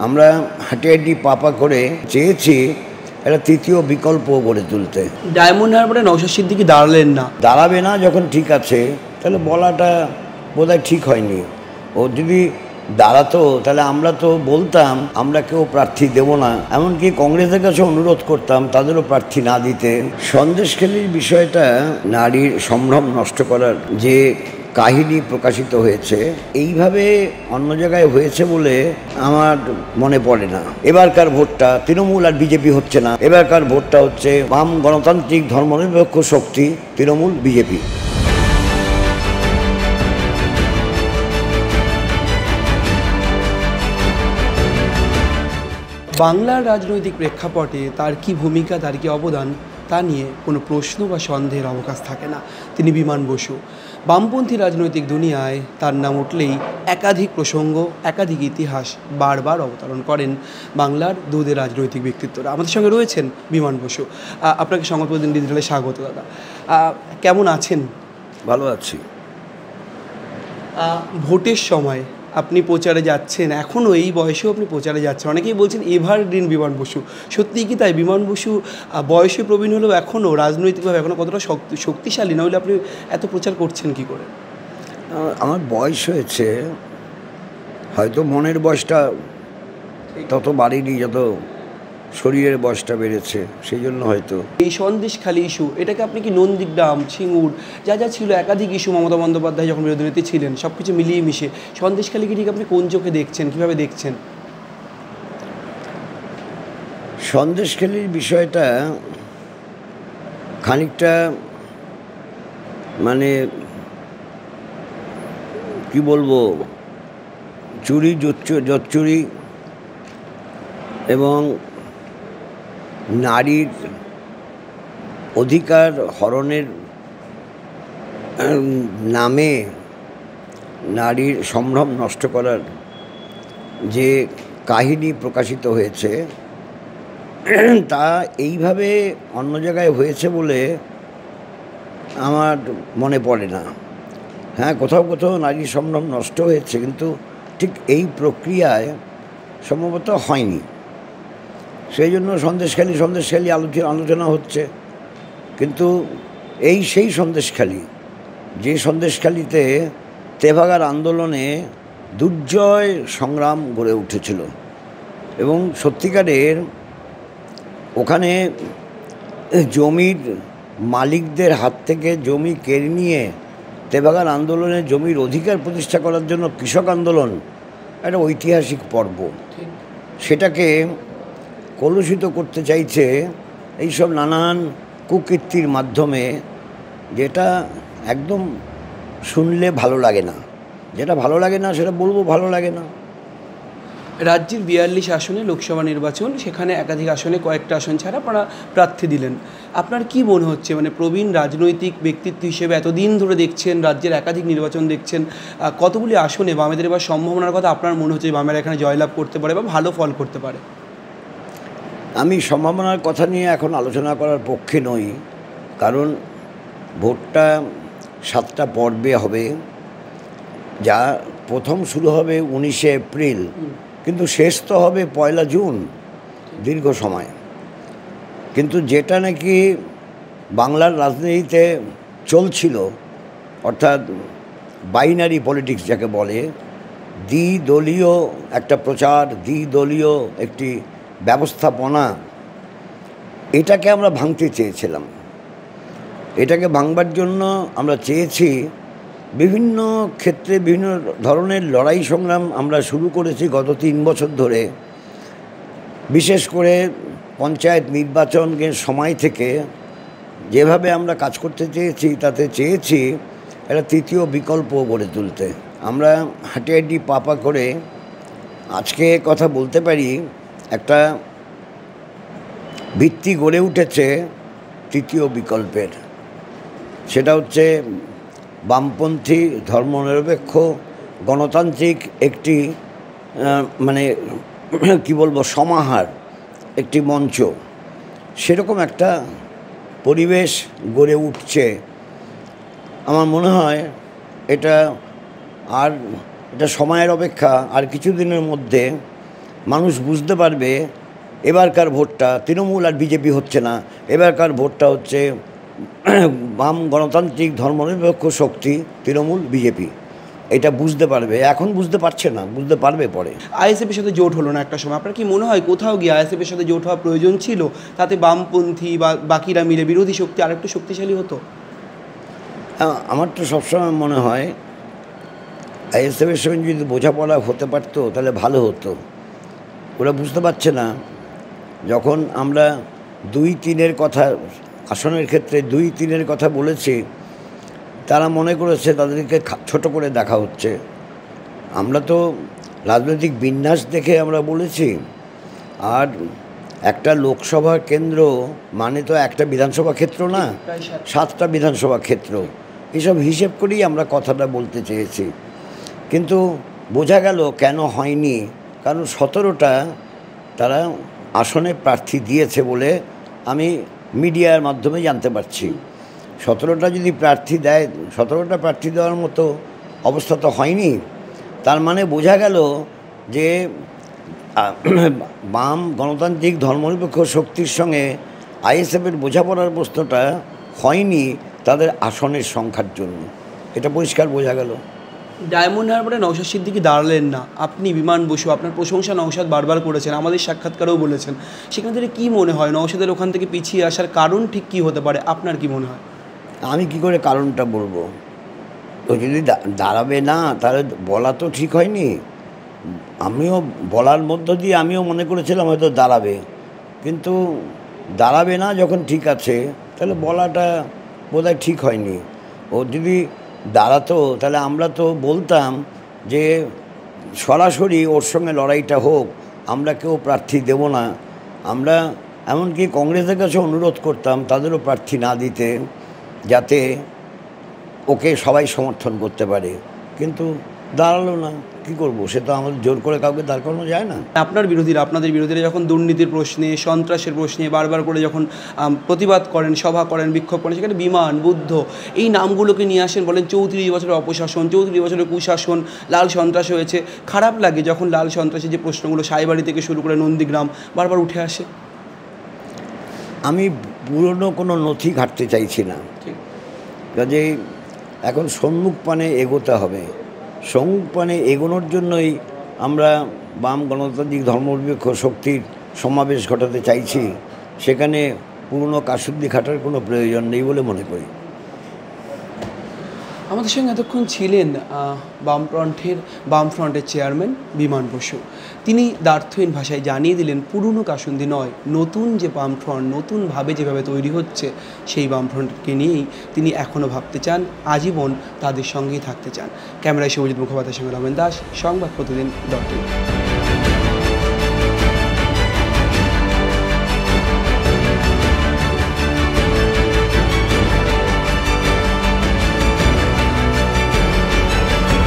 আমরা হাঁটিহাঁটি পাপা করে চেয়েছি একটা তৃতীয় বিকল্প গড়ে তুলতে। ডায়মন্ড হারবারে নওশাদ সিদ্দিকী দাঁড়ালেন না, দাঁড়াবে না যখন ঠিক আছে, তাহলে বলাটা বোধহয় ঠিক হয়নি। ও যদি দাঁড়াতো তাহলে আমরা তো বলতাম আমরা কেউ প্রার্থী দেব না, এমনকি কংগ্রেসের কাছে অনুরোধ করতাম তাদেরও প্রার্থী না দিতে। সন্দেশখালির বিষয়টা নারীর সম্ভ্রম নষ্ট করার যে কাহিনী প্রকাশিত হয়েছে, এইভাবে অন্য জায়গায় হয়েছে বলে আমার মনে পড়ে না। এবারকার ভোটটা তৃণমূল আর বিজেপি হচ্ছে না, এবারকার ভোটটা হচ্ছে বাম গণতান্ত্রিক ধর্মনিরপেক্ষ শক্তি তৃণমূল বিজেপি। বাংলার রাজনৈতিক প্রেক্ষাপটে তার কি ভূমিকা, তার কি অবদান, তা নিয়ে কোনো প্রশ্ন বা সন্দেহের অবকাশ থাকে না। তিনি বিমান বসু। বামপন্থী রাজনৈতিক দুনিয়ায় তার নাম উঠলেই একাধিক প্রসঙ্গ, একাধিক ইতিহাস বারবার অবতারণ করেন বাংলার দুধের রাজনৈতিক ব্যক্তিত্বরা। আমাদের সঙ্গে রয়েছেন বিমান বসু। আপনাকে সংবাদ প্রতিনিধি ডিজিটালে স্বাগত দাদা। কেমন আছেন? ভালো আছি। ভোটের সময় আপনি প্রচারে যাচ্ছেন, এখনও এই বয়সেও আপনি প্রচারে যাচ্ছেন। অনেকেই বলছেন এভারগ্রিন বিমান বসু। সত্যিই কি তাই? বিমান বসু বয়সে প্রবীণ হলেও এখনও রাজনৈতিকভাবে এখনও কতটা শক্তিশালী? নইলে আপনি এত প্রচার করছেন কি করে? আমার বয়স হয়েছে, হয়তো মনের বয়সটা তত বাড়েনি যত শরীরের বয়সটা বেড়েছে, সেই জন্য হয়তো। এই সন্দেশখালি ইস্যু, এটাকে আপনি কি নন্দীগ্রাম, সিঙ্গুর যা যা ছিল একাধিক ইস্যু, মমতা বন্দ্যোপাধ্যায় যখন বিরোধী নেত্রী ছিলেন, সব কিছু মিলিয়ে মিশে সন্দেশখালিকে ঠিক আপনি কোন চোখে দেখছেন, কীভাবে দেখছেন? সন্দেশখালির বিষয়টা খানিকটা মানে কি বলবো, চুরি জচ্চুরি এবং নারীর অধিকার হরণের নামে নারীর সম্ভ্রম নষ্ট করার যে কাহিনী প্রকাশিত হয়েছে, তা এইভাবে অন্য জায়গায় হয়েছে বলে আমার মনে পড়ে না। হ্যাঁ, কোথাও কোথাও নারীর সম্ভ্রম নষ্ট হয়েছে, কিন্তু ঠিক এই প্রক্রিয়ায় সম্ভবত হয়নি। সেই জন্য সন্দেশখালি আলোচনা হচ্ছে। কিন্তু সেই সন্দেশখালি, যে সন্দেশখালিতে তেভাগার আন্দোলনে দুর্জয় সংগ্রাম গড়ে উঠেছিল এবং সত্যিকারের ওখানে জমির মালিকদের হাত থেকে জমি কেড়ে নিয়ে তেভাগার আন্দোলনে জমির অধিকার প্রতিষ্ঠা করার জন্য কৃষক আন্দোলন একটা ঐতিহাসিক পর্ব, সেটাকে কলুষিত করতে চাইছে এইসব নানান কুকীর্তির মাধ্যমে, যেটা একদম শুনলে ভালো লাগে না। যেটা ভালো লাগে না সেটা বলবো, ভালো লাগে না। রাজ্যের 42 আসনে লোকসভা নির্বাচন, সেখানে একাধিক আসনে কয়েকটা আসন ছাড়া আপনারা প্রার্থী দিলেন। আপনার কি মনে হচ্ছে, মানে প্রবীণ রাজনৈতিক ব্যক্তিত্ব হিসেবে এতদিন ধরে দেখছেন, রাজ্যের একাধিক নির্বাচন দেখছেন, কতগুলি আসনে বামেদের এবার সম্ভাবনার কথা আপনার মনে হচ্ছে বামেরা এখানে জয়লাভ করতে পারে বা ভালো ফল করতে পারে? আমি সম্ভাবনার কথা নিয়ে এখন আলোচনা করার পক্ষে নই, কারণ ভোটটা 7টা পর্বে হবে। যা প্রথম শুরু হবে 19শে এপ্রিল, কিন্তু শেষ তো হবে 1 জুন, দীর্ঘ সময়। কিন্তু যেটা নাকি বাংলার রাজনীতিতে চলছিল, অর্থাৎ বাইনারি পলিটিক্স যাকে বলে, দ্বিদলীয় একটা প্রচার, দ্বিদলীয় একটি ব্যবস্থাপনা, এটাকে আমরা ভাঙতে চেয়েছিলাম। এটাকে ভাঙবার জন্য আমরা চেয়েছি বিভিন্ন ক্ষেত্রে বিভিন্ন ধরনের লড়াই সংগ্রাম আমরা শুরু করেছি গত 3 বছর ধরে। বিশেষ করে পঞ্চায়েত নির্বাচনের সময় থেকে যেভাবে আমরা কাজ করতে চেয়েছি, তাতে চেয়েছি একটা তৃতীয় বিকল্প গড়ে তুলতে। আমরা হাঁটিহাঁটি পাপা করে আজকে কথা বলতে পারি, একটা ভিত্তি গড়ে উঠেছে তৃতীয় বিকল্পের। সেটা হচ্ছে বামপন্থী ধর্মনিরপেক্ষ গণতান্ত্রিক একটি মানে কি বলবো, সমাহার, একটি মঞ্চ, সেরকম একটা পরিবেশ গড়ে উঠছে। আমার মনে হয় এটা সময়ের অপেক্ষা, আর কিছুদিনের মধ্যে মানুষ বুঝতে পারবে এবারকার ভোটটা তৃণমূল আর বিজেপি হচ্ছে না, এবারকার ভোটটা হচ্ছে বাম গণতান্ত্রিক ধর্মনিরপেক্ষ শক্তি তৃণমূল বিজেপি। এটা বুঝতে পারবে, এখন বুঝতে পারছে না, বুঝতে পারবে পরে। আইএসএফের সাথে জোট হলো না একটা সময়, আপনার কি মনে হয় কোথাও গিয়ে আইএসএফের সাথে জোট হওয়া প্রয়োজন ছিল, তাতে বামপন্থী বা বাকিরা মিলে বিরোধী শক্তি আরেকটু শক্তিশালী হতো? আমার তো সবসময় মনে হয় আইএসএফের সঙ্গে যদি বোঝাপড়া হতে পারতো তাহলে ভালো হতো। ওরা বুঝতে পারছে না, যখন আমরা 2-3-এর কথা, আসনের ক্ষেত্রে 2-3-এর কথা বলেছি, তারা মনে করেছে তাদেরকে ছোট করে দেখা হচ্ছে। আমরা তো রাজনৈতিক বিন্যাস দেখে আমরা বলেছি, আর একটা লোকসভা কেন্দ্র মানে তো একটা বিধানসভা ক্ষেত্র না, 7টা বিধানসভা ক্ষেত্র। এসব হিসেব করেই আমরা কথাটা বলতে চেয়েছি, কিন্তু বোঝা গেল কেন হয়নি, কারণ 17টা তারা আসনে প্রার্থী দিয়েছে বলে আমি মিডিয়ার মাধ্যমে জানতে পারছি। 17টা যদি প্রার্থী দেয়, 17টা প্রার্থী দেওয়ার মতো অবস্থা তো হয়নি। তার মানে বোঝা গেল যে বাম গণতান্ত্রিক ধর্মনিরপেক্ষ শক্তির সঙ্গে আইএসএফের বোঝাপড়ার প্রশ্নটা হয়নি তাদের আসনের সংখ্যার জন্য, এটা পরিষ্কার বোঝা গেল। ডায়মন্ড হারবারে নওশাদ সিদ্দিকী দাঁড়ালেন না, আপনি বিমান বসু আপনার প্রশংসা নওশাদ বারবার করেছেন, আমাদের সাক্ষাৎকারেও বলেছেন। সেখান থেকে কী মনে হয় নওশাদের ওখান থেকে পিছিয়ে আসার কারণ ঠিক কী হতে পারে, আপনার কি মনে হয়? আমি কি করে কারণটা বলবো? ও যদি দাঁড়াবে না তাহলে বলা তো ঠিক হয়নি। আমিও বলার মধ্য দিয়ে আমিও মনে করেছিলাম হয়তো দাঁড়াবে, কিন্তু দাঁড়াবে না যখন ঠিক আছে তাহলে বলাটা বোধহয় ঠিক হয়নি। ও যদি দাঁড়াতো তাহলে আমরা তো বলতাম যে সরাসরি ওর সঙ্গে লড়াইটা হোক, আমরা কেউ প্রার্থী দেব না। আমরা এমনকি কংগ্রেসের কাছে অনুরোধ করতাম তাদেরও প্রার্থী না দিতে, যাতে ওকে সবাই সমর্থন করতে পারে, কিন্তু দাঁড়ালো না। কী করবো, সে তো আমাদের জোর করে কাউকে দাঁড় করানো যায় না। আপনার বিরোধীরা, আপনাদের বিরোধীরা যখন দুর্নীতির প্রশ্নে, সন্ত্রাসের প্রশ্নে বারবার করে যখন প্রতিবাদ করেন, সভা করেন, বিক্ষোভ করেন, সেখানে বিমান, বুদ্ধ এই নামগুলোকে নিয়ে আসেন, বলেন 34 বছরের অপশাসন, 34 বছরের কুশাসন, লাল সন্ত্রাস হয়েছে। খারাপ লাগে যখন লাল সন্ত্রাসের যে প্রশ্নগুলো সাইবাড়ি থেকে শুরু করে নন্দীগ্রাম বারবার উঠে আসে। আমি পুরনো কোনো নথি ঘাটতে চাইছি না, কাজেই এখন সম্মুখপানে এগোতে হবে। সম্মুখপানে এগোনোর জন্যই আমরা বাম গণতান্ত্রিক ধর্মনিরপেক্ষ শক্তির সমাবেশ ঘটাতে চাইছি। সেখানে পুরনো কাসুদ্দি খাটার কোনো প্রয়োজন নেই বলে মনে করি। আমাদের সঙ্গে এতক্ষণ ছিলেন বামফ্রন্টের চেয়ারম্যান বিমান বসু। তিনি দ্ব্যর্থহীন ভাষায় জানিয়ে দিলেন পুরনো কাসুন্দি নয়, নতুন যে বামফ্রন্ট, নতুনভাবে যেভাবে তৈরি হচ্ছে সেই বামফ্রন্টকে নিয়েই তিনি এখনও ভাবতে চান, আজীবন তাদের সঙ্গেই থাকতে চান। ক্যামেরায় শুভজিৎ মুখোপাধ্যায়ের সঙ্গে রমেন দাস, সংবাদ প্রতিদিন .in।